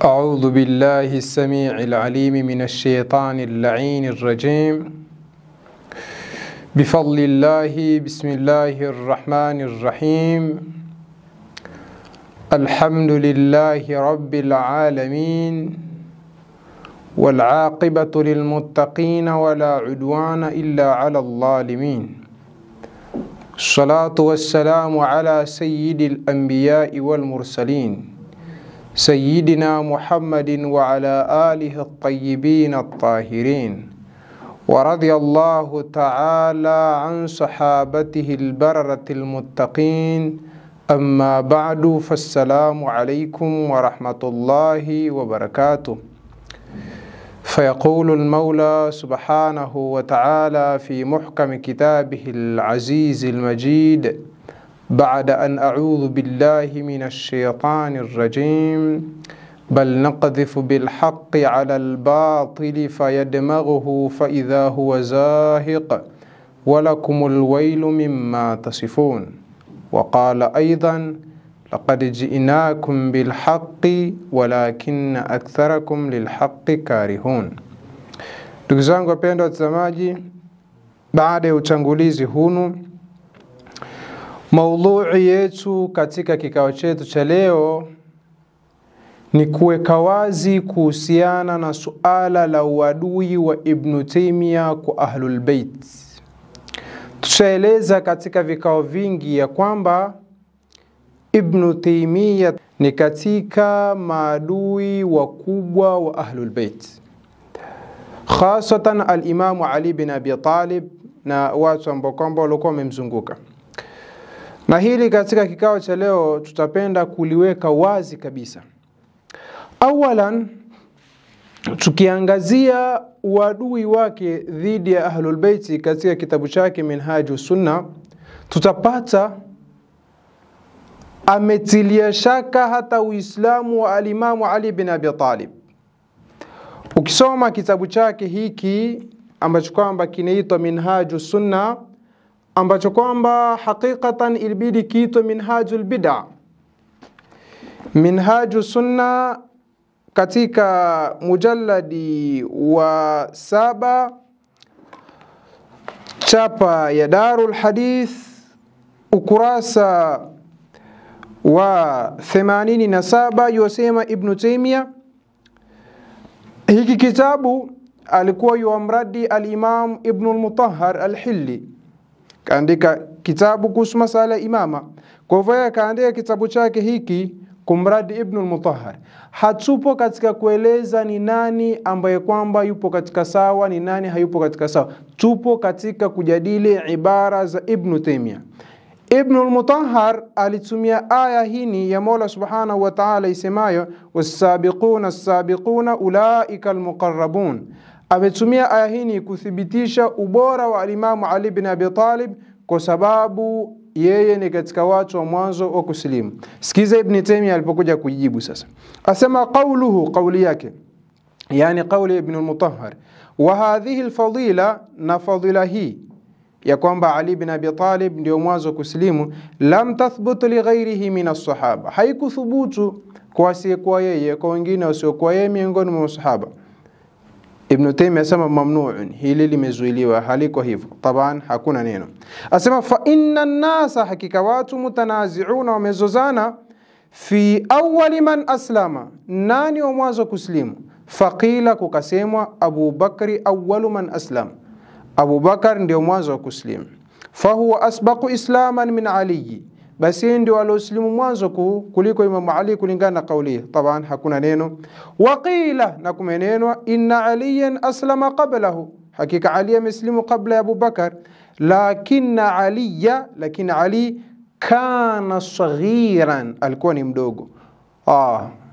أعوذ بالله السميع العليم من الشيطان اللعين الرجيم. بفضل الله بسم الله الرحمن الرحيم. الحمد لله رب العالمين والعاقبة للمتقين ولا عدوان إلا على الظالمين. الصلاة والسلام على سيد الأنبياء والمرسلين سيدنا محمد وعلى آله الطيبين الطاهرين، ورضي الله تعالى عن صحابته البررة المتقين. أما بعد، فالسلام عليكم ورحمة الله وبركاته. فيقول المولى سبحانه وتعالى في محكم كتابه العزيز المجيد بعد أن أعوذ بالله من الشيطان الرجيم: بل نقذف بالحق على الباطل فيدمغه فإذا هو زاهق ولكم الويل مما تصفون. وقال أيضا: لقد جئناكم بالحق ولكن أكثركم للحق كارهون. Ndugu zangu wapendwa watazamaji, baada ya utangulizi hunu, maudhui yetu katika kikao chetu cha leo ni kuweka wazi kuhusiana na suala la uadui wa Ibn Taymiyyah kwa Ahlul Bait. Tushaeleza katika vikao vingi ya kwamba Ibn Taymiyyah ni katika maadui wakubwa wa Ahlul Bait, hasatan al-Imam Ali bin Abi Talib na watu ambao kwamba walikuwa wamemzunguka. Na hili katika kikao cha leo tutapenda kuliweka wazi kabisa. Awalan, tukiangazia uadui wake dhidi ya Ahlul Bait katika kitabu chake Minhajus Sunnah, tutapata ametilia shaka hata Uislamu wa al-Imam Ali bin Abi Talib. Ukisoma kitabu chake hiki ambacho kwamba kinaitwa Minhajus Sunnah, ambacho kwamba hakikatan ilibidi kiitwe Minhajul Bid'ah. Minhajus Sunnah katika mujalladi wa 7 chapa ya Darul Hadith ukurasa wa 87 yosema Ibn Taymiyyah hiki kitabu alikuwa yuamradi al-Imam Ibn al-Mutahhar al-Hilli. Kaandika kitabu kuhusu masala imama. Kwa hivyo kaandika kitabu chake hiki kumradi Ibn al-Mutahhar. Hatupo katika kueleza ni nani ambaye kwamba yupo katika sawa, ni nani hayupo katika sawa. Tupo katika kujadili ibara za Ibn Taymiyyah. Ibn al-Mutahhar alitumia aya hii ya Mola Subhanahu wa Ta'ala isemayo was-sabiquna as-sabiquna ulaika al-muqarrabun. Ametumia aya hii kuthibitisha ubora wa al-Imam Ali bin Abi Talib kwa sababu yeye ni katika watu wa mwanzo wa kusilimu. Sikiza Ibn Taymiyyah alipokuja kujibu sasa. Asema qawluhu, qawli yake, yani qawli Ibn al-Mutahhar, wa hadhihi al-fadila, na fadila hii ya kwamba Ali bin Abi Talib ndio mwanzo wa kusilimu, lam tathbut li ghairihi min as-sahaba, haikuthubutu kwa asiyekuwa yeye, kwa wengine wasiokuwa yeye miongoni mwa masahaba. Ibn Taymiyyah asema mamnuun, hili limezuiliwa, haliko hivyo. Taban hakuna neno. Asema fa inna an-nasa, hakika watu mutanazi'una, wamezozana, fi awwali man aslama, nani wa mwanzo kuslimu. Faqila, kukasemwa Abu Bakri awwalu man aslama, Abu Bakar ndio mwanzo kuslimu. Fahuwa asbaqu islaman min Ali, basi ndio aloslimu mwanzo kuliko Imam Ali kulingana na kauli. Taban hakuna neno. Waqila, na kumenenwa inna Aliyan aslama qablahu, hakika Ali ameslimu kabla ya Abu Bakar. Lakin Ali kana saghiran, alikuwa ni mdogo.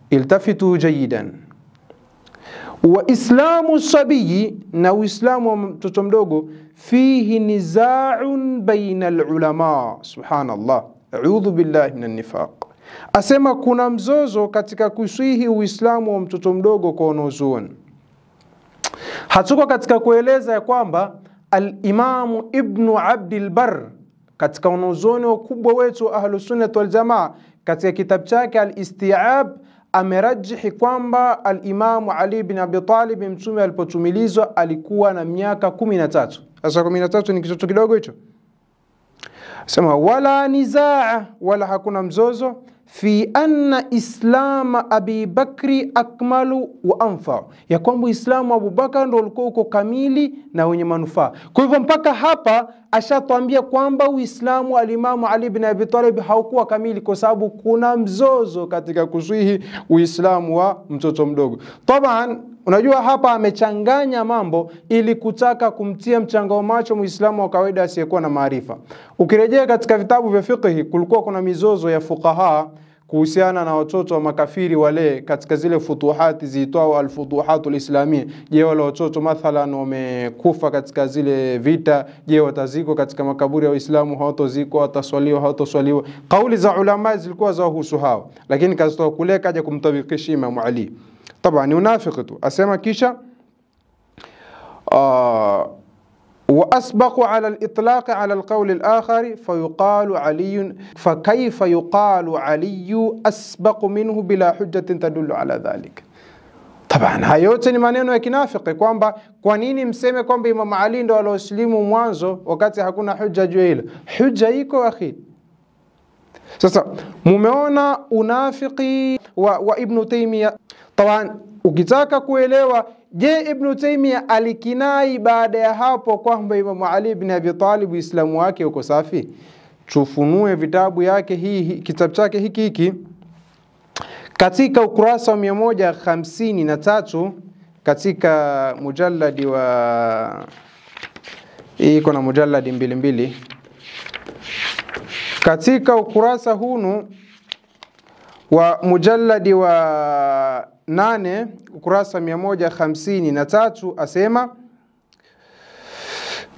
Iltafitu jayidan. Wa islamu sabiyi, na uislamu wa mtoto mdogo, fihi niza'un baina al-ulama. Subhanallah, a'udhu billahi minan nifaq. Asema kuna mzozo katika kusihi uislamu wa mtoto mdogo kwa wanazuoni. Hatuko katika kueleza ya kwamba al-Imam Ibn Abdul Barr katika wanazuoni wakubwa wetu Ahlus Sunnah wal Jamaa katika kitabu chake al-Isti'ab amerajihi kwamba al-Imam Ali bin Abi Talib mtume alipotumilizwa alikuwa na miaka 13. Sasa 13 ni kitoto kidogo hicho. Sema wala nizaa, wala hakuna mzozo fi anna islam Abi Bakri akmalu wa anfa, ya kwamba Uislamu Abu Bakar ndio ulikuwa uko kamili na wenye manufaa. Kwa hivyo mpaka hapa ashatuambia kwamba Uislamu al-Imam Ali bin Abi Talib haukuwa kamili kwa sababu kuna mzozo katika kuswihi Uislamu wa mtoto mdogo. Taban unajua hapa amechanganya mambo ili kutaka kumtia mchangao macho Muislamu wa kawaida asiyekuwa na maarifa. Ukirejea katika vitabu vya fiqh kulikuwa kuna mizozo ya fuqaha kuhusiana na watoto wa makafiri wale katika zile futuhati ziitwao al-futuhatul islamia. Je, wale watoto mathalan wamekufa katika zile vita, je watazikwa katika makaburi ya Uislamu, hawatozikwa, wataswaliwa, hawatoswaliwa? Kauli za ulama zilikuwa za husu hao, lakini kazitoa kule kaja kumtabikisha Imam Ali. Taban ni unafiki tu. Asema kisha وأسبق على الإطلاق على القول الآخر فيقال علي فكيف يقال علي أسبق منه بلا حجة تدل على ذلك. طبعا hayote ni maneno ya kinafiki kwamba kwa nini mseme kwamba Imam Ali ndo alioslimu mwanzo wakati hakuna hujja juu ile. Hujja iko akhi. Sasa mumeona unafiki wa Ibn Taymiyyah. Taban ukitaka kuelewa je Ibn Taymiyyah alikinai baada ya hapo kwamba Imam Ali ibn Abi Talib Uislamu wake uko safi, tufunue vitabu yake kitabu chake hiki katika ukurasa wa 153 katika mujalladi wa iko na mujalladi mbili katika ukurasa hunu wa mujalladi wa 8 ukurasa 153 asema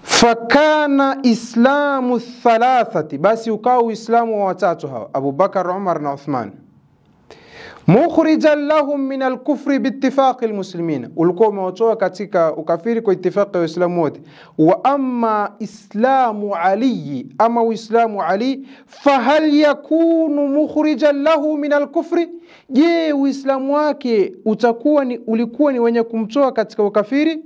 fakana islamu thalathati, basi ukawa Uislamu wa watatu hao Abu Bakar, Umar na Uthman, mukhrijan lahum min al-kufri biittifaqi al-muslimin, ulikuwa umewatoa katika ukafiri kwa ittifaqi ya Waislamu wote. Wa amma islamu Ali, ama Uislamu Ali, fahal yakunu mukhrijan lahu min al-kufri, je Uislamu wake ulikuwa ni wenye kumtoa katika ukafiri?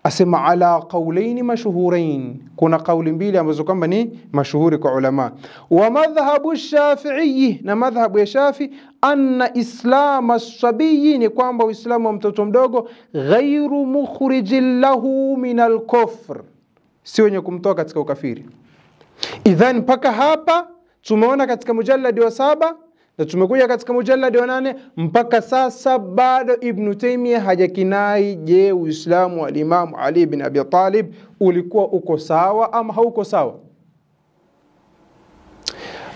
Asema ala qawlain mashhurain, kuna kauli mbili ambazo kwamba ni mashuhuri kwa ulama. Wa madhhabu Shafi'i, na madhhabu ya Shafi, anna islam as-sabiyi, ni kwamba Uislamu wa mtoto mdogo ghairu mukhrijin lahu min al-kufr, si wenye kumtoa katika ukafiri. Idhan mpaka hapa tumeona katika mujalladi wa 7 na tumekuja katika mujalladi wa 8 mpaka sasa bado Ibn Taymiyyah hajakinai je Uislamu wa Imam Ali bin Abi Talib ulikuwa uko sawa ama hauko sawa.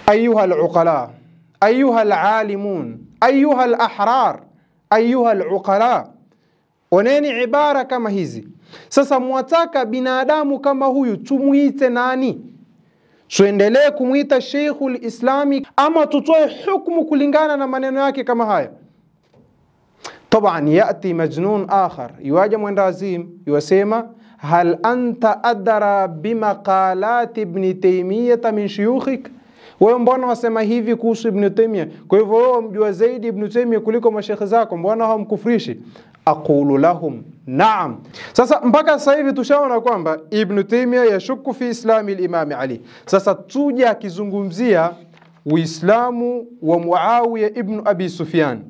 Ayuha al-uqala, ayuha al-alimun, ayuha al-ahrar, ayuha al-uqala, oneni ibara kama hizi. Sasa mwataka binadamu kama huyu tumuite nani? Tuendelee kumuita Sheikhul Islami ama tutoe hukumu kulingana na maneno yake kama haya? Taban yati majnun akhar, yuaja mwendazim yuasema hal anta adra bimaqalat Ibn Taymiyyah min shuyukhik, wewe mbona wasema hivi kuhusu Ibn Taymiyyah? Kwa hivyo wewe mjua zaidi Ibn Taymiyyah kuliko mashekhe zako, mbona hamkufrishi? Aqulu lahum naam. Sasa mpaka sasa hivi tushaona kwamba Ibn Taymiyyah yashuku fi islami al-Imam Ali. Sasa tuja akizungumzia Uislamu wa Muawiya ibn Abi Sufyan.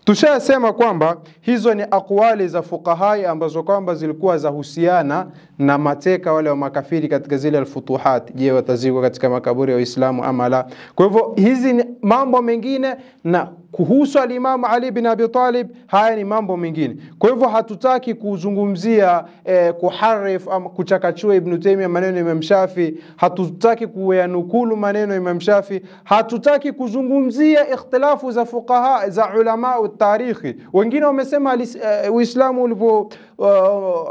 Tushasema kwamba hizo ni aqwali za fuqahai ambazo kwamba zilikuwa za husiana na mateka wale wa makafiri katika zile al-futuhat. Je, watazikwa katika makaburi ya Uislamu ama la? Kwa hivyo hizi ni mambo mengine, na kuhusu al-Imam Ali bin Abi Talib haya ni mambo mengine. Kwa hivyo hatutaki kuzungumzia kuharif ama kuchakachua Ibn Taymiyyah maneno ya Imam Shafi, hatutaki kuyanukulu maneno ya Imam Shafi, hatutaki kuzungumzia ikhtilafu za fuqaha za ulama wa tarikhi. Wengine wamesema Uislamu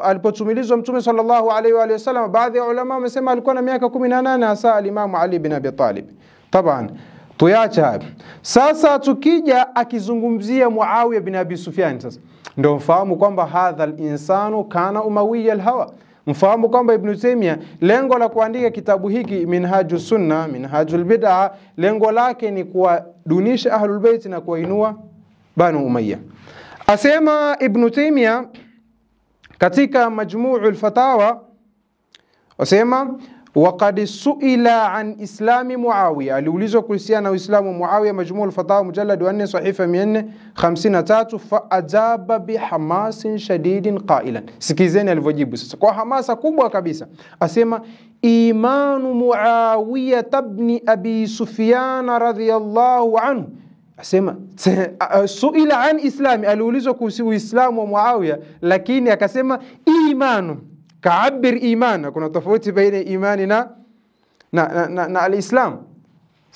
alipotumilizwa Mtume sallallahu alaihi wa sallam, baadhi ya ulama wamesema alikuwa na miaka 18 hasa al-Imam Ali bin Abi Talib. Taban tuyacha. Sasa tukija akizungumzia Muawiya bin Abi Sufyan, sasa ndio mfahamu kwamba hadha al-insanu kana umawiya al-hawa. Mfahamu kwamba Ibn Taymiyyah lengo la kuandika kitabu hiki Minhajus Sunna, Minhajul Bid'ah, lengo lake ni kuwadunisha Ahlul Bait na kuwainua Banu Umayya. Asema Ibn Taymiyyah katika Majmu'ul Fatawa, asema waqad su'ila an islami Muawiya, aliulizwa kuhusiana na Uislamu Muawiya, Majmu'ul Fatawa mujallad 4 sahifa 453, fa ajaba bihamasin shadidin qailan. Sikizeni alivyojibu sasa kwa hamasa kubwa kabisa. Asema imanu Muawiya ibn Abi Sufyan radhiyallahu anhu. Asema suila an islami, aliulizwa kuhusu Uislamu wa Muawiya, lakini akasema imanu, kaabir iman. Kuna tofauti baina imani na al-Islam,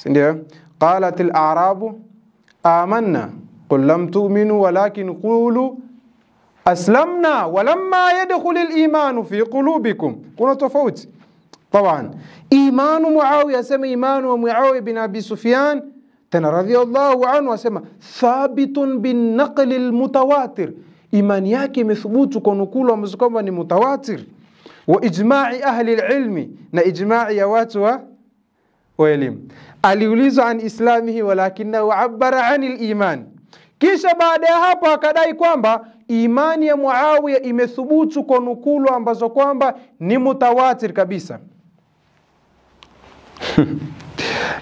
ndio. Qalat al-a'rabu amanna qul lam tu'minu walakin qulu aslamna walamma yadkhul al-iman fi qulubikum. Kuna tofauti طبعا. imanu Muawiya, asema imanu wa Muawiya bin Abi Sufyan tena radhiyallahu anhu, asema thabitun bin naqli al-mutawatir, imani yake imethubutu kwa nukulu ambazo kwamba ni mutawatir, wa ijma'i ahli al-ilmi, na ijma'i ya watu wa elimu. Aliulizwa an islamihi walakinahu abbara an al-iman, kisha baada ya hapo akadai kwamba imani ya Muawiya imethubutu kwa nukulu ambazo kwamba ni mutawatir kabisa.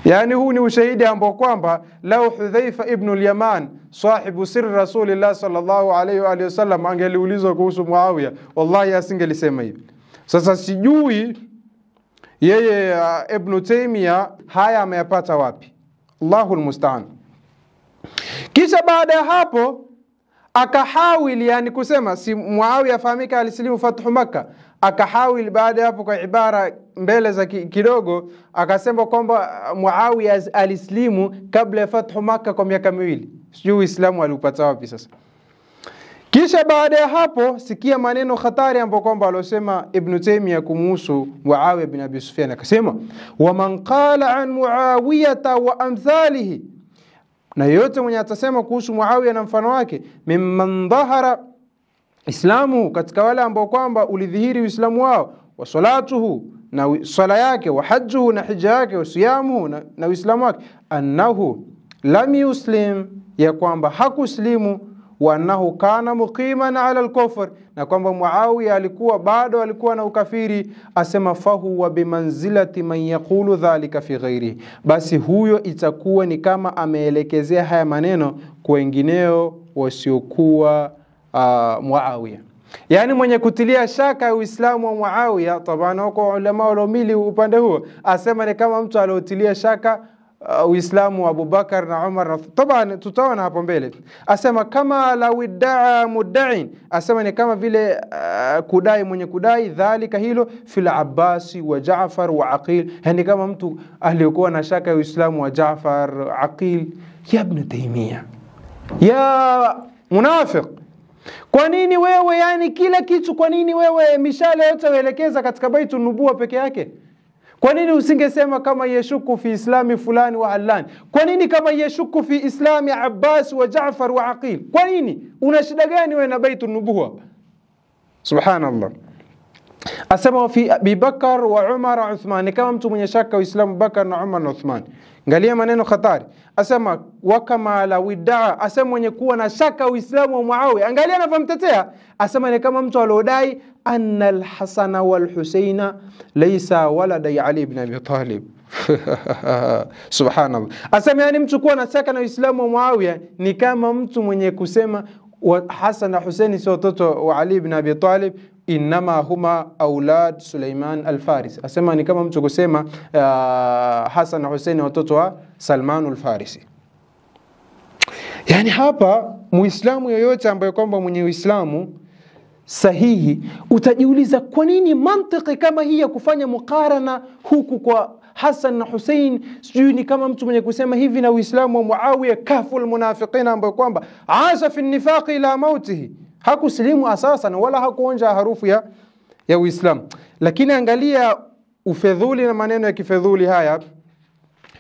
Yani huu ni ushahidi ambao kwamba lau Hudhaifa ibn al-Yaman sahibu sirri Rasulillah sallallahu alayhi wa alihi wasallam angeliulizwa kuhusu Muawiya, wallahi asingelisema hivi. Sasa sijui yeye Ibn Taymiyyah haya ameyapata wapi, Allahul musta'an. Kisha baada ya hapo akahawili, yani kusema si Muawiya afahamika alisilimu fathu Makkah, akahawili baada hapo kwa ibara mbele za kidogo akasema kwamba Muawiya alislimu kabla ya fathu Makkah kwa miaka 2. Sijui Uislamu aliupata wapi sasa. Kisha baada ya hapo sikia maneno hatari ambapo kwamba alosema Ibn Taymiyyah kumuhusu Muawiya bin Abi Sufyan, akasema wa man qala an Muawiya wa amthalihi, na yote mwenye atasema kuhusu Muawiya na mfano wake, mimman dhahara islamu, katika wale ambao kwamba ulidhihiri Uislamu wao, wa salatuhu, na swala yake, wa hajjuhu, na hija yake, wa siyamuhu, na Uislamu wake, annahu lam yuslim, ya kwamba hakuslimu, wa annahu kana muqiman ala al-kufr, na kwamba Muawiya alikuwa na ukafiri. Asema fahu wa bimanzilati man yaqulu dhalika fi ghairihi, basi huyo itakuwa ni kama ameelekezea haya maneno kwa wengineo wasiokuwa Muawiya. Yani mwenye kutilia shaka Uislamu wa Muawiya, tabana wako ulama walomili upande huo, asema ni kama mtu aliotilia shaka Uislamu wa Abu Bakar na Umar. Tabana tutaona hapo mbele. Asema kama la widda'a mudda'in, asema ni kama vile kudai mwenye kudai dhalika hilo fil Abbasi wa Jaafar wa Aqil, yani kama mtu aliyokuwa na shaka Uislamu wa Jaafar, Aqil. Ya Ibn Taymiyyah, ya munafiq, kwa nini wewe, yani kila kitu, kwa nini wewe mishale yote uelekeza katika Baitun Nubuwa peke yake? Kwa nini usingesema kama yashuku fi islami fulani wa alani? Kwa nini kama yashuku fi islami Abbas wa Jaafar wa Aqil? Kwa nini? Una shida gani wewe na Baitun Nubuwa? Subhanallah. Asema fi Abi Bakar wa Umar wa Uthman, kama mtu mwenye shaka Uislamu Bakar na Umar na Uthman. Angalia maneno hatari. Asema wa kama la widaa, asema mwenye kuwa na shaka Uislamu wa Muawiya, angalia anavyomtetea. Asema ni kama mtu alodai anna al-Hasan wal Husaina laysa walada Ali ibn Abi Talib. Subhanallah. Asema yani mtu kuwa na shaka na Uislamu wa Muawiya ni kama mtu mwenye kusema Hasan na Husaini sio watoto wa Ali ibn Abi Talib, inma huma aulad Sulaiman al-Farisi. Asema ni kama mtu kusema Hasan na Husaini watoto wa Salman al-Farisi. Yani hapa Muislamu yoyote ambaye kwamba mwenye Uislamu sahihi utajiuliza kwa nini mantiki kama hii ya kufanya mukarana huku kwa Hasan na Hussein, sijui ni kama mtu mwenye kusema hivi na Uislamu wa Muawiya kaful munafiqina, ambaye kwamba aasha fi nifaqi ila mautihi, hakusilimu asasan wala hakuonja harufu ya Uislamu. Lakini angalia ufedhuli na maneno ya kifedhuli haya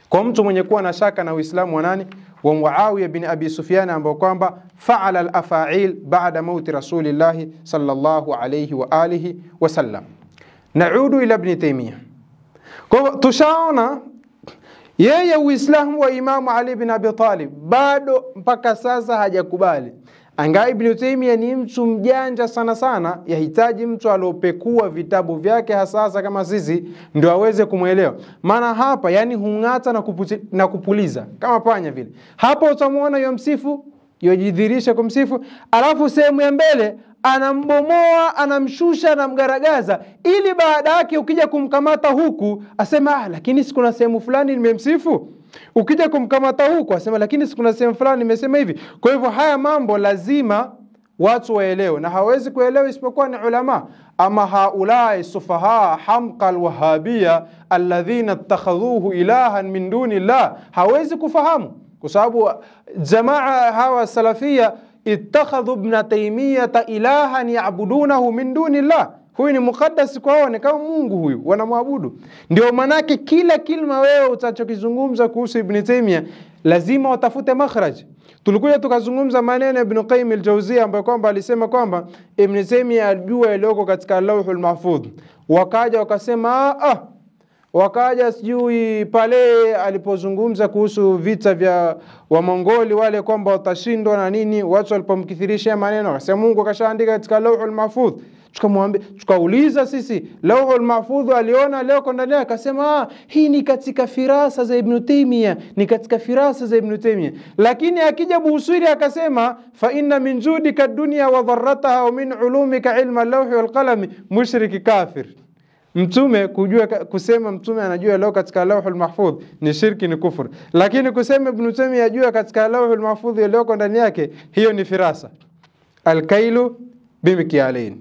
kwa mtu mwenye kuwa na shaka na Uislamu wa nani? Wa Muawiya bin Abi Sufyan, ambao kwamba faala al-afa'il ba'da mauti Rasulillah sallallahu alayhi wa alihi wasallam. Naudu ila Ibn Taymiyyah. Kwa tushaona Yeye Uislamu wa Imam Ali bin Abi Talib bado mpaka sasa hajakubali. Anga Ibn Taymiyyah ni mtu mjanja sana sana, yahitaji mtu alopekua vitabu vyake hasa kama sisi ndio aweze kumuelewa. Maana hapa yani hungata na kupuliza kama panya vile. Hapa utamuona yomsifu, yojidhirisha kumsifu, alafu sehemu ya mbele anambomoa, anamshusha, anamgaragaza, ili baada yake ukija kumkamata huku asema lakini sikuna sehemu fulani nimemsifu. Ukija kumkamata huku asema lakini sikuna sehemu fulani nimesema hivi. Kwa hivyo haya mambo lazima watu waelewe, na hawezi kuelewa isipokuwa ni ulama. Ama haulai sufaha hamqa alwahabiyya alladhina ittakhadhuhu ilahan min dunillah, hawezi kufahamu, kwa sababu jamaa hawa salafia ittakhadhu ibn Taymiyyah ilahan ya'budunahu min dunillah. Huyu ni mukaddas kwao, ni kama Mungu huyu wanamwabudu. Ndio manake kila kilima wewe utachokizungumza kuhusu Ibn Taymiyyah lazima watafute makhraj. Tulikuja tukazungumza maneno Ibn Qayyim al-Jawziyya ambaye kwamba alisema kwamba Ibn Taymiyyah alijua iliyoko katika Lauhul Mahfudh. Wakaja wakasema wakaja sijui pale alipozungumza kuhusu vita vya wa Mongoli wale kwamba watashindwa na nini, watu walipomkithirisha maneno akasema Mungu akashaandika katika Lauhul Mahfudh. Tukamwambia, tukauliza sisi Lauhul Mahfudh aliona leo ndani yake, akasema hii ni katika firasa za Ibn Taymiyyah, ni katika firasa za Ibn Taymiyyah. Lakini akija Busiri akasema fa inna min judika ad-dunya wa dharrataha wa min ulumika ilma al-lawh wal qalam, mushriki kafir. Mtume kusema mtume anajua leo katika Lauhul Mahfudh ni shirki, ni kufur. Lakini kusema Ibn Taymiyyah ajua katika Lauhul Mahfudh leo ndani yake, hiyo ni firasa. Al-kailu bimikyalain.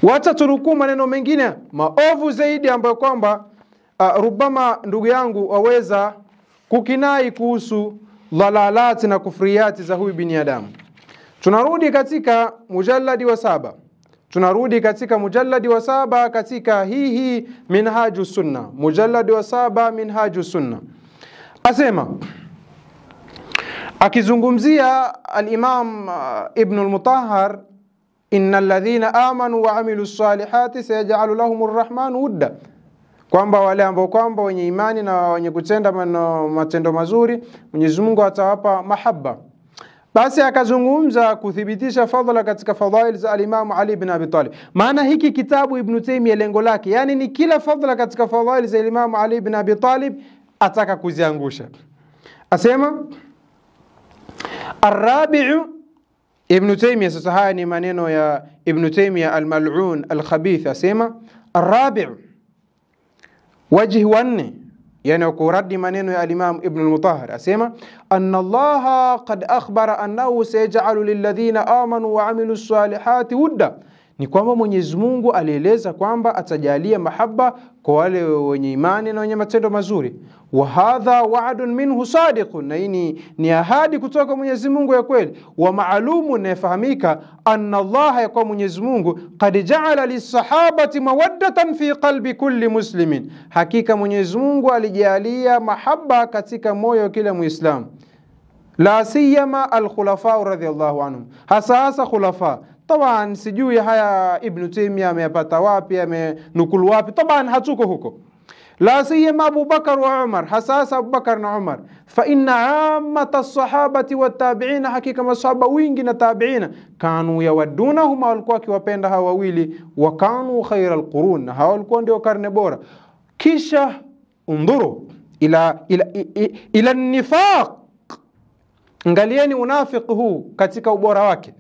Wacha turuku maneno mengine maovu zaidi ambayo kwamba rubama ndugu yangu waweza kukinai kuhusu dhalalati na kufriyati za huyu binadamu. Tunarudi katika mujalladi wa 7. Tunarudi katika mujalladi wa 7 katika hii Minhajus Sunnah. Mujalladi wa 7 Minhajus Sunnah. Asema akizungumzia al-Imam Ibn al-Mutahhar, innal ladhina amanu wa amilus salihati sayaj'alu lahumur rahmanu wudda, kwamba wale ambao kwamba wenye imani na wenye kutenda matendo mazuri Mwenyezi Mungu atawapa mahaba. Basi akazungumza kuthibitisha fadhila katika fadhail za al-Imam Ali ibn Abi Talib. Maana hiki kitabu Ibn Taymiyyah lengo lake yani ni kila fadhila katika fadhail za al-Imam Ali ibn Abi Talib ataka kuziangusha. Asema Arabi'u Ibn Taymiyyah, sasa haya ni maneno ya Ibn Taymiyyah al-mal'un al-khabith. Asema Arabi'u wajhi wanne, yani kuradi maneno ya al-Imam Ibn al-Mutahhar. Asema anna Allah qad akhbara annahu sayaj'alu lilladhina amanu wa amilus salihati wudda, ni kwamba Mwenyezi Mungu alieleza kwamba atajalia mahaba kwa wale wenye imani na wenye matendo mazuri. Wa hadha wa'dun minhu sadiqun, na hii ni ahadi kutoka Mwenyezi Mungu ya kweli. Wa ma'lumun, na yafahamika anna Allah, ya kwa Mwenyezi Mungu, qad ja'ala lis-sahabati mawaddatan fi qalbi kulli muslimin, hakika Mwenyezi Mungu alijalia mahaba katika moyo wa kila Muislamu. La siyama al-khulafa radhiyallahu anhum, hasa khulafa. Taban sijui haya Ibn Taymiyyah ameyapata wapi, amenukulu wapi, taban hatuko huko. La siyama Abu Bakar wa Umar, hasa Abu Bakar na Umar. Fa inna ammata as-sahabati wat-tabi'in, hakika masahaba wingi na tabi'ina, kanu yawaddunahuma, walikuwa wakiwapenda hawa wawili, wa kanu khairal qurun, na hawa walikuwa ndio karne bora. Kisha undhuru ila nifaq, angalieni unafiki huu katika ubora wake.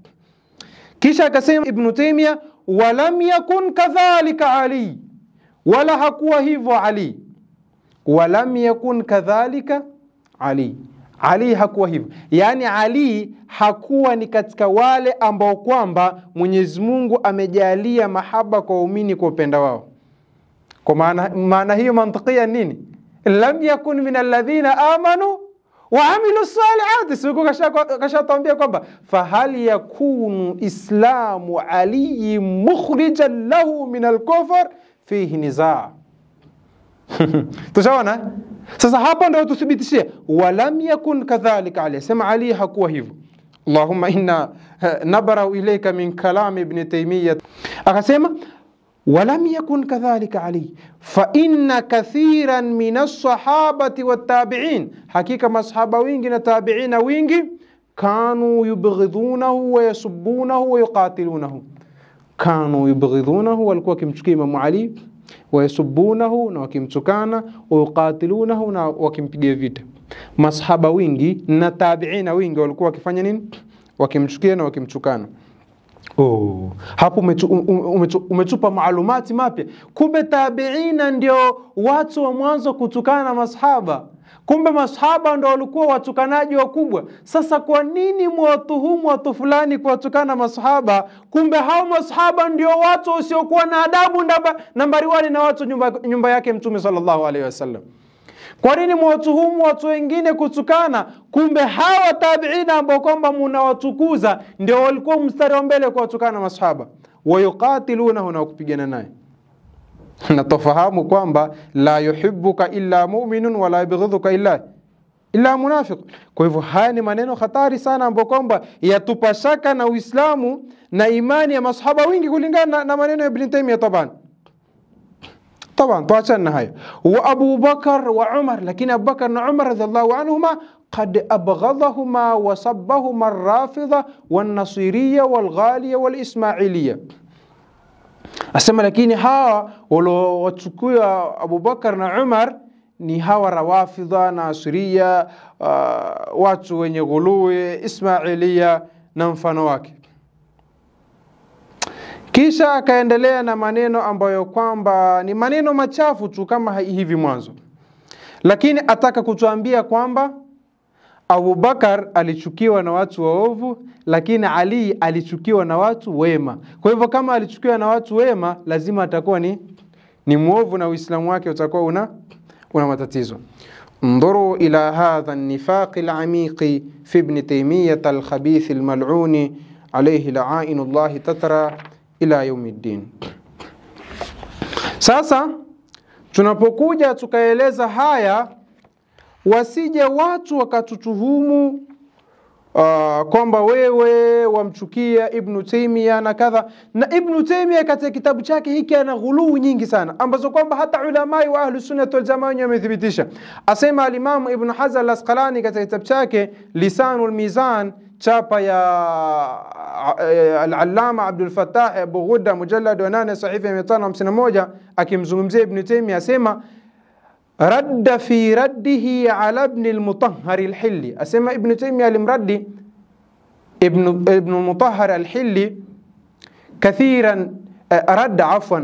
Kisha akasema Ibn Taymiyyah walam yakun kadhalika Ali, wala hakuwa hivyo Ali. Walam yakun kadhalika Ali, Ali hakuwa hivyo, yani Ali hakuwa ni katika wale ambao kwamba Mwenyezi Mungu amejalia mahaba kwa waumini kwa upenda wao. Kwa maana hiyo mantiqia nini? Lam yakun min alladhina amanu wa amilu salihati, siku kashatambia kwamba fahal yakunu islamu Ali mukhrijan lahu min al-kufr fihi nizaa. Tushaona sasa hapo ndio tuthibitishie walam yakun kadhalika Ali, sema Ali hakuwa hivyo. Allahumma inna nabra'u ilayka min kalam Ibn Taymiyyah. Akasema ولم يكن كذلك علي فإن كثيرا من الصحابة والتابعين حقيقة مصحابة وينجي تابعين وينجي كانوا يبغضونه ويسبونه ويقاتلونه كانوا يبغضونه والكوا كمشكي إمام علي ويسبونه وكمتكانا ويقاتلونه وكمpiga vita masahaba wingi na tabiina wingi walikuwa wakifanya nini wakimchukia na wakimtukana. Hapo umetupa maalumati mapya. Kumbe tabiina ndio watu wa mwanzo kutukana na masahaba. Kumbe masahaba ndio walikuwa watukanaji wakubwa. Sasa kwa nini mwatuhumu watu fulani kuwatukana masahaba? Kumbe hao masahaba ndio watu wasiokuwa na adabu nambari 1 na watu nyumba yake Mtume sallallahu alaihi wasallam. Kwa nini mwatuhumu watu wengine kutukana? Kumbe hawa tabiina ambao kwamba mnawatukuza ndio walikuwa mstari wa mbele kuwatukana masahaba. Wayuqatilunahu na kupigana naye. Na tofahamu kwamba la yuhibbuka illa mu'minun wa la yubghiduka illa munafiq. Kwa hivyo haya ni maneno hatari sana ambapo kwamba yatupashaka na Uislamu na imani ya masahaba wengi kulingana na maneno ya Ibn Taymiyyah طبعا tuachana hayo. Wa Abu Bakar wa Umar, lakini Abu Bakar na Umar radhiallahu anhuma qad abghadahuma wa sabbahuma ar-Rafidha wan-Nasiriyya wal-Ghaliyya wal-Ismailiyya. Asema lakini hawa walowachukua Abu Bakar na Umar ni hawa Rawafidha, Nasiriyya, watu wenye ghuluwi, Ismailiyya na mfano wake. Kisha akaendelea na maneno ambayo kwamba ni maneno machafu tu kama hivi mwanzo. Lakini ataka kutuambia kwamba Abu Bakar alichukiwa na watu waovu, lakini Ali alichukiwa na watu wema. Kwa hivyo kama alichukiwa na watu wema, lazima atakuwa ni muovu na Uislamu wake utakuwa una matatizo. انظروا إلى هذا النفاق العميق في ابن تيمية الخبيث الملعون عليه لعائن الله تترى ila yaumiddin. Sasa tunapokuja tukaeleza haya, wasije watu wakatutuhumu kwamba wewe wamchukia Ibn Taymiyyah na kadha. Na Ibn Taymiyyah katika kitabu chake hiki ana ghuluu nyingi sana ambazo kwamba hata ulamai wa ahlu sunnah wal jamaa wamethibitisha. Asema al-Imam Ibn Hajar al-Asqalani katika kitabu chake Lisanul Mizan, chapa ya al-Allama Abdul Fattah Abu Ghudda, mujallad wa 8 sahifa 551, akimzungumzia Ibn Taymiyyah asema radda fi raddihi ala ibn al-Mutahhar al-Hilli. Asema Ibn Taymiyyah alimraddi ibn al-Mutahhar al-Hilli kathiran,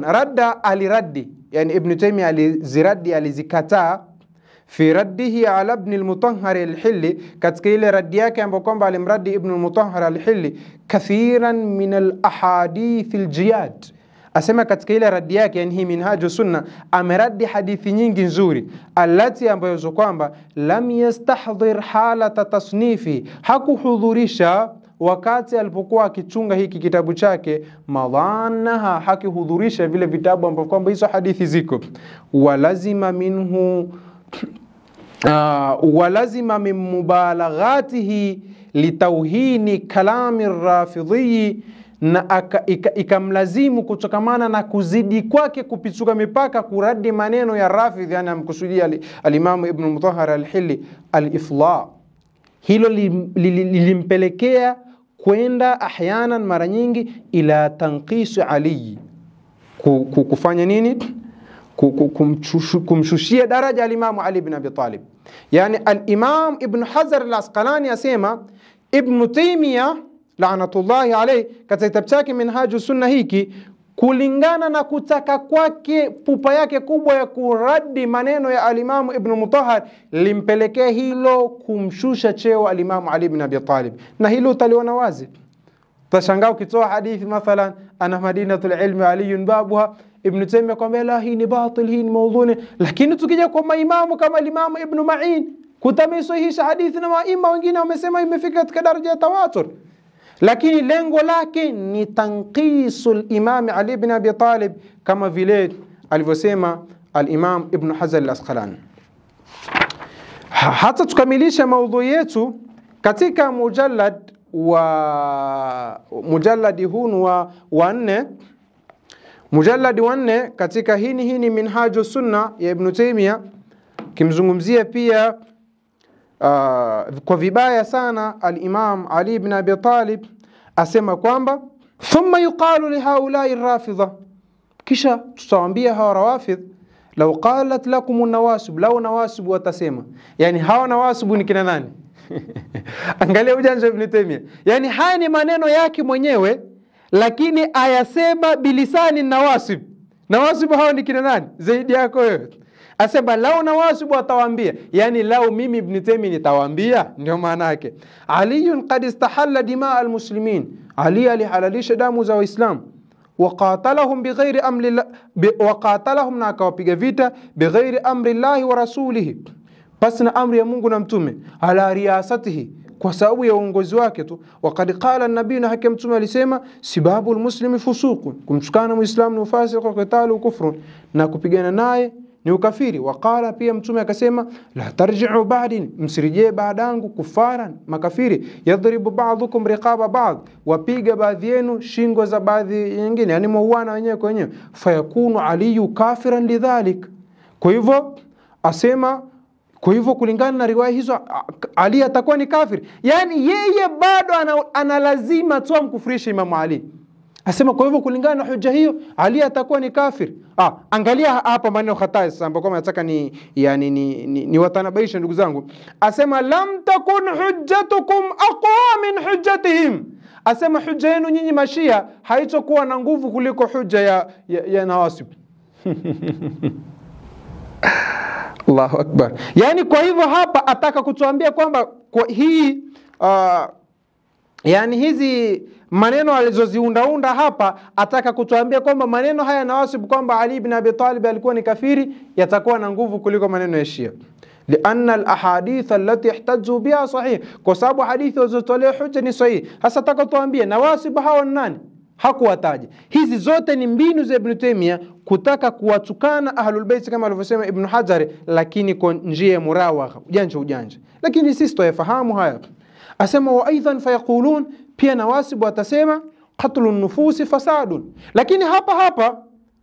radda aliraddi, yani Ibn Taymiyyah alizikataa fi raddihi ala ibn al-Mutahhar al-Hilli, katika ile raddi yake ambapo kwamba alimraddi Ibn al-Mutahhar al-Hilli kathiran min al-ahadith al-jiyad. Asema katika ile raddi yake, yani hii Minhaju Sunna, ameradi hadithi nyingi nzuri alati ambayo kwamba lam yastahdhir halata tasnifi, hakuhudhurisha wakati alipokuwa akichunga hiki kitabu chake, madhanaha, hakihudhurisha vile vitabu ambavyo kwamba hizo hadithi ziko. Walazima min mubalaghatihi litauhini kalami rafidhi, na ikamlazimu kutokamana na kuzidi kwake kupituka mipaka kuradi maneno ya Rafidh, yani amkusudia al-Imam Ibn Mutahhar al-Hilli al-Ifla. Hilo lilimpelekea kwenda ahyanan, mara nyingi, ila tanqis Ali, kufanya nini? Kumshushia daraja al-Imam Ali ibn Abi Talib. Yani al-Imam Ibn Hajar al-Asqalani asema Ibn Taymiyyah laanatullahi alayhi katika kitabu chake Minhaju Sunna hiki, kulingana na kutaka kwake, pupa yake kubwa ya kuradi maneno ya al-Imam Ibn Mutahhar, limpelekea hilo kumshusha cheo al-Imam Ali ibn Abi Talib. Na hilo utaliona wazi. Tashangaa ukitoa hadithi mathalan ana madinatul ilmi aliyun babuha, Ibn Taymiyyah kwamba la, hii ni batil, hii ni maudhuni. Lakini tukija kwa maimamu kama al-Imam Ibn Ma'in kutamisahihisha hadithi, na maima wengine wamesema imefika katika daraja ya tawatur, lakini lengo lake ni tanqisul Imam Ali ibn Abi Talib, kama vile alivyosema al-Imam Ibn Hajar al-Asqalani. Hata tukamilisha maudhui yetu katika mujalladi huu wa 4, Mujalladi wa 4 katika hini Minhajus Sunna ya Ibn Taymiyyah kimzungumzia pia kwa vibaya sana al-Imam Ali ibn Abi Talib, asema kwamba thumma yuqalu li haula'i ar-rafidha, kisha tutawaambia hawa rawafidh, law qalat lakum an-nawasib, law nawasib watasema. Yani hawa nawasib ni kina nani? Angalia ujanja Ibn Taymiyyah. Yani haya ni maneno yake mwenyewe, lakini ayasema bilisani nawasib. Nawasib hao ni kina nani zaidi yako wewe? Asema lau nawasib watawaambia, yani lau mimi Ibn Taymiyyah nitawaambia. Ndio maana yake Ali qad istahalla dimaa almuslimin, Ali alihalalisha damu za Waislamu, waqatalahum bighairi amri, waqatalahum, na akawapiga vita bighairi amri Allah wa rasulihi, pasina amri ya Mungu na mtume, ala riyasatihi, kwa sababu ya uongozi wake tu. Waqad qala an-nabii, na hakika mtume alisema, sibabu almuslimi fusuqun, kumtukana muislamu ni ufasiq, wa qitalu kufrun, na kupigana naye ni ukafiri. Waqala, pia mtume akasema, la tarji'u ba'di, msirejee baadangu kufaran, makafiri, yadhribu ba'dukum riqaba ba'd, wapiga baadhi yenu shingo za baadhi nyingine, yani muuana wenyewe kwa wenyewe. Fayakunu aliyu kafiran lidhalik, kwa hivyo asema, kwa hivyo kulingana na riwaya hizo Ali atakuwa ni kafiri. Yani yeye bado ana lazima tu amkufurisha Imam Ali. Asema kwa hivyo kulingana na hoja hiyo Ali atakuwa ni kafiri. Angalia hapa maneno hatari sasa ambapo nataka ni watanabaisha ndugu zangu. Asema lam takun hujjatukum aqwa min hujjatihim. Asema hoja yenu nyinyi Mashia haitokuwa na nguvu kuliko hoja ya Nawasib. Allahu Akbar. Yani kwa hivyo hapa ataka kutuambia kwamba kwa hii yani hizi maneno alizoziunda hapa, ataka kutuambia kwamba maneno haya Nawasib kwamba Ali ibn Abi Talib alikuwa ni kafiri yatakuwa na nguvu kuliko maneno ya Shia. Lianna alahadith allati ihtajju biha sahih, kwa sababu hadithi zilizotolea hoja ni sahihi. Hasa ataka tuambie Nawasib hao nani? Hakuwataja. Hizi zote ni mbinu za Ibn Taymiyyah kutaka kuwatukana Ahlul Bayt kama alivyosema Ibn Hajar, lakini kwa njia ya murawagha, ujanja. Lakini sisi tuyafahamu haya. Asema wa aidan fayaqulun, pia Nawasib watasema qatlun nufusi fasadun. Lakini hapa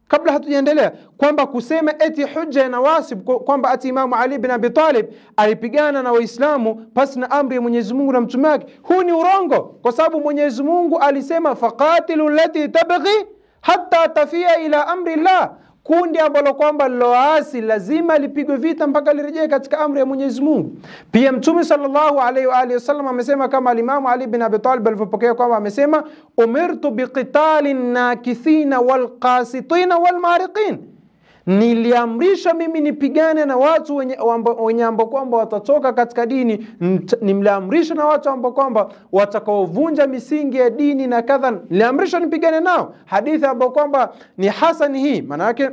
kabla hatujaendelea kwamba kusema eti hujja ya Nawasib kwamba ati Imam Ali ibn Abi Talib alipigana na Waislamu pasi na amri ya Mwenyezi Mungu na mtume wake, huu ni urongo, kwa sababu Mwenyezi Mungu alisema faqatilu allati tabghi hatta tafia ila amri Allah. Kundi ambalo kwamba loasi lazima lipigwe vita mpaka lirejee katika amri ya Mwenyezi Mungu. Pia Mtume sallallahu alaihi wa alihi wasallam amesema, kama Imam Ali bin Abi Talib alivyopokea kwamba amesema, umirtu biqitalin nakithina walqasitina walmariqin, niliamrisha mimi nipigane na watu wenye ambao kwamba watatoka katika dini, nimliamrisha na watu ambao kwamba watakaovunja misingi ya dini na kadha, niliamrisha nipigane nao. Hadithi ambao kwamba ni hasan, hii maana yake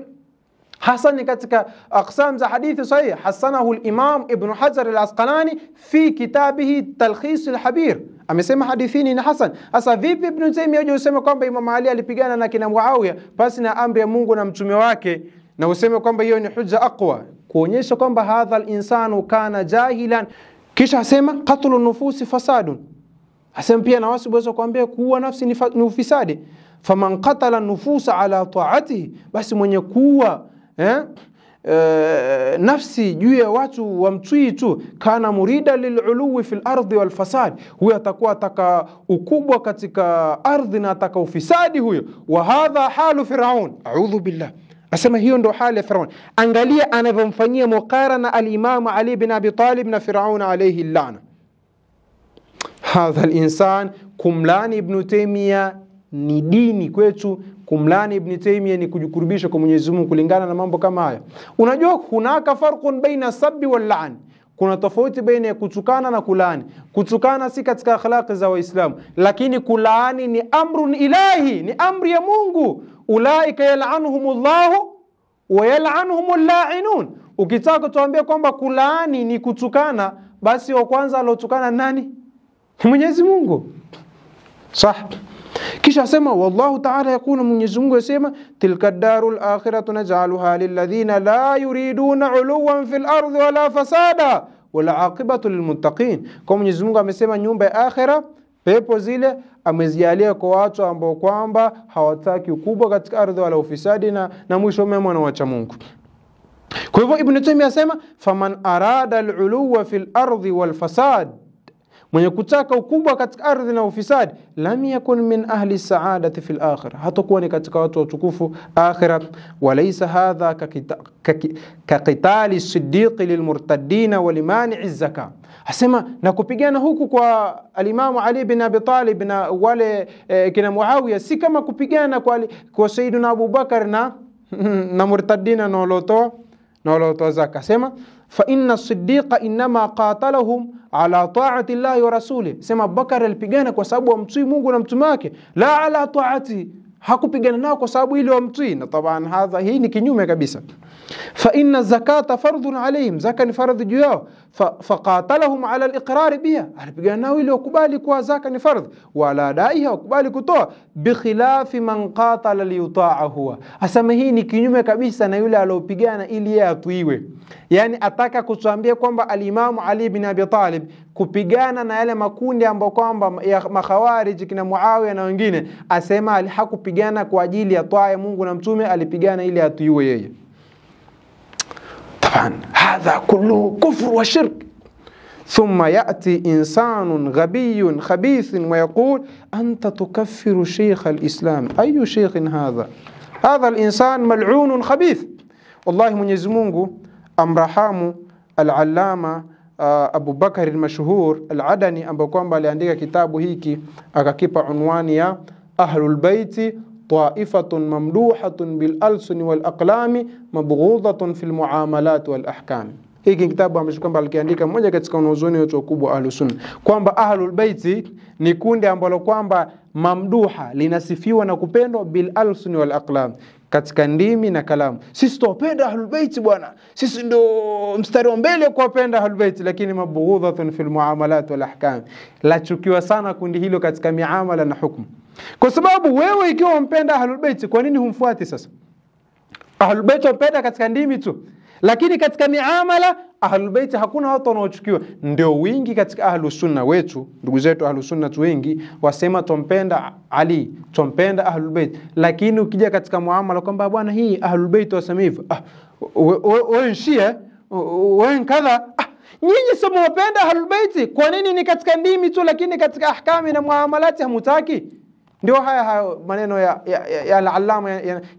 hasan katika aqsam za hadithi sahih, hasanahu al-Imam Ibn Hajar al-Asqalani fi kitabihi Talkhis al-Habir, amesema hadithi ni hasan. Sasa vipi Ibn Taymiyyah yusema kwamba Imam Ali alipigana na kina Muawiya pasi na amri ya Mungu na mtume wake, na useme kwamba hiyo ni hujja aqwa, kuonyesha kwamba hadha al-insanu kana jahilan? Kisha asema qatlun nufusi fasadun, asema pia Nawasib waweza kuambia kuua nafsi ni ufisadi. Faman qatala nufusa ala ta'atihi, basi mwenye kuua nafsi juu ya watu wamtii tu, kana murida liluluwi fil ardi wal fasad, huyo atakuwa ataka ukubwa katika ardhi na ataka ufisadi huyo. Wa hadha halu Firaun, a'udhu billah. Asema hiyo ndo hali ya Firaun. Angalia anavyomfanyia muqarana al-Imam Ali bin Abi Talib na Firaun alayhi al-la'na. Hadha al-insan, kumlani Ibn Taymiyyah ni dini kwetu, kumlani Ibn Taymiyyah ni kujikurubisha kwa Mwenyezi Mungu kulingana na mambo kama haya. Unajua hunaka farqun baina sabbi wal la'n, kuna tofauti baina ya kutukana na kulaani. Kutukana si katika akhlaqi za Waislamu, lakini kulaani ni amrun ilahi, ni amri ya Mungu. Ulaika yal'anuhumullahu wa yal'anuhumul la'inun. Ukitaka tuambie kwamba kulaani ni kutukana, basi wa kwanza alotukana nani? Mwenyezi Mungu. Sah. Kisha asema wallahu ta'ala yakuna, Mwenyezi Mungu asema, tilka darul akhiratu naj'aluha lilladhina la yuriduna 'uluwan fil ardi wala fasada wala aqibatu lilmuttaqin. Kwa Mwenyezi Mungu amesema nyumba ya akhira pepo zile amezijalia kwa watu ambao kwamba hawataki ukubwa katika ardhi wala ufisadi na mwisho mema na wacha Mungu. Kwa hivyo Ibn Taymiyyah asema faman arada al-uluwa fil ardi wal fasad, mwenye kutaka ukubwa katika ardhi na ufisadi, lam yakun min ahli saadati fil akhirah, hatakuwa ni katika watu watukufu akhirah. Walaysa hadha ka qitali as-siddiq lilmurtaddin wa limani'i az-zakah. Asema na kupigana huku kwa al-Imam Ali bin Abi Talib na wale kina Muawiya si kama kupigana kwa Sayyidina Abu Bakar na murtaddina na walotoa zaka. Asema fa inna as-siddiqa inma qatalahum ala ta'ati Allah wa rasulih. Sema Bakar alipigana kwa sababu wamtii Mungu na mtume wake, la ala ta'ati, hakupigana nao kwa sababu ile wamtii. Na taban hii ni kinyume kabisa. Fa inna zakata fardun alayhim, zaka ni fardhu juu yao, fa qatalahum ala al-iqrar biha, alipigana nao ile wakubali kwa zaka ni fardhu, wala daiha wakubali kutoa, bi khilafi man qatala li yuta'a huwa. Asema hii ni kinyume kabisa na yule aliyopigana ili yeye atuiwe. Yani ataka kutuambia kwamba al-Imam Ali bin Abi Talib kupigana na yale makundi ambao kwamba ya makhawarij kina Muawiya na wengine, asema hakupigana kwa ajili ya taa ya Mungu na mtume, alipigana ili atuiwe yeye. طبعا هذا كله كفر وشرك. ثم يأتي إنسان غبي خبيث ويقول أنت تكفر شيخ الإسلام. أي شيخ هذا؟ هذا الإنسان ملعون خبيث. والله من يزمونه أمرحام العلامة أبو بكر المشهور العدني أبو كومبا لأنديك كتابه هيكي أكاكيب عنوانيا أهل البيت طائفة ممدوحة بالألسن والأقلام مبغوضة في المعاملات والأحكام. Hiki kitabu ambacho kwamba alikiandika mmoja katika wanazuoni wetu wakubwa Ahlus Sunna, kwamba Ahlul Baiti ni kundi ambalo kwamba mamduha, linasifiwa na kupendwa bil alsun wal aqlam, katika ndimi na kalamu. Sisi tupenda Ahlul Baiti bwana, sisi ndo mstari wa mbele kuwapenda Ahlul Baiti, lakini mabghudhatun fil muamalat wal ahkam, la chukiwa sana kundi hilo katika miamala na hukumu. Kwa sababu wewe ikiwa umpenda Ahlul Baiti, kwa nini humfuati sasa? Ahlul Baiti wapenda katika ndimi tu, lakini katika miamala Ahlul Baiti hakuna watu wanaochukiwa. Ndio wingi katika Ahlus Sunna wetu, ndugu zetu Ahlus Sunna wengi wasema tumpenda Ali, tumpenda Ahlul Bait, lakini ukija katika muamala kwamba bwana hii Ahlul Bait wasema hivyo, wewe Shia, wewe kadha, nyinyi sema wapenda Ahlul Bait, kwa nini ni katika ndimi tu lakini katika ahkami na muamalati hamutaki? Ndio haya maneno ya al-allama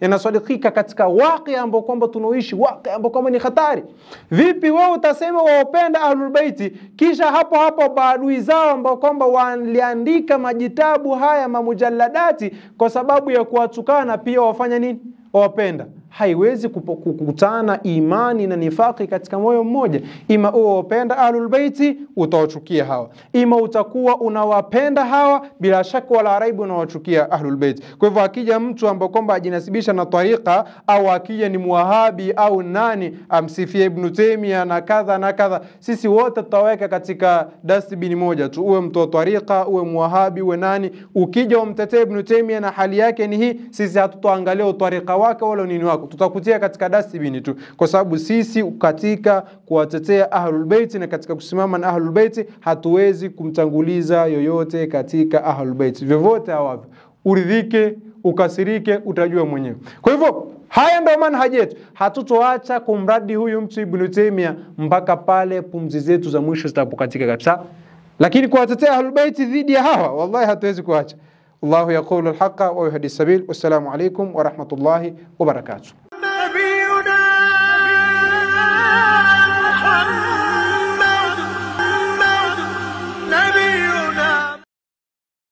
yanasadikika katika waqi ambao kwamba tunaoishi, waqi ambao kwamba ni hatari. Vipi wewe utasema wapenda Ahlul Baiti kisha hapo maadui zao ambao kwamba waliandika majitabu haya mamujalladati kwa sababu ya kuwatukana pia wafanya nini? Wapenda? Haiwezi kukutana imani na nifaki katika moyo mmoja. Ima uwapenda Ahlul Baiti utawachukia hawa, ima utakuwa unawapenda hawa, bila shaka wala raibu unawachukia Ahlul Baiti. Kwa hivyo akija mtu ambaye kwamba ajinasibisha na tariqa, au akija ni muwahabi au nani amsifie Ibn Taymiyyah na kadha na kadha, sisi wote tutaweka katika dustbin moja tu, uwe mtu wa tariqa, uwe muwahabi, uwe nani. Ukija umtetee Ibn Taymiyyah na hali yake ni hii, sisi hatutoangalia tariqa wake wala nini wako, tutakutia katika dustbin tu, kwa sababu sisi katika kuwatetea Ahlul Bait na katika kusimama na Ahlul Bait hatuwezi kumtanguliza yoyote katika Ahlul Bait. Vyovyote hawavyo, uridhike ukasirike, utajua mwenyewe. Kwa hivyo haya ndio manhaji yetu, hatutoacha kumradi huyu mtu Ibn Taymiyyah mpaka pale pumzi zetu za mwisho zitapokatika kabisa. Lakini kuwatetea Ahlul Bait dhidi ya hawa, wallahi hatuwezi kuacha. الله يقول الحق ويهدي السبيل. والسلام عليكم ورحمة الله وبركاته.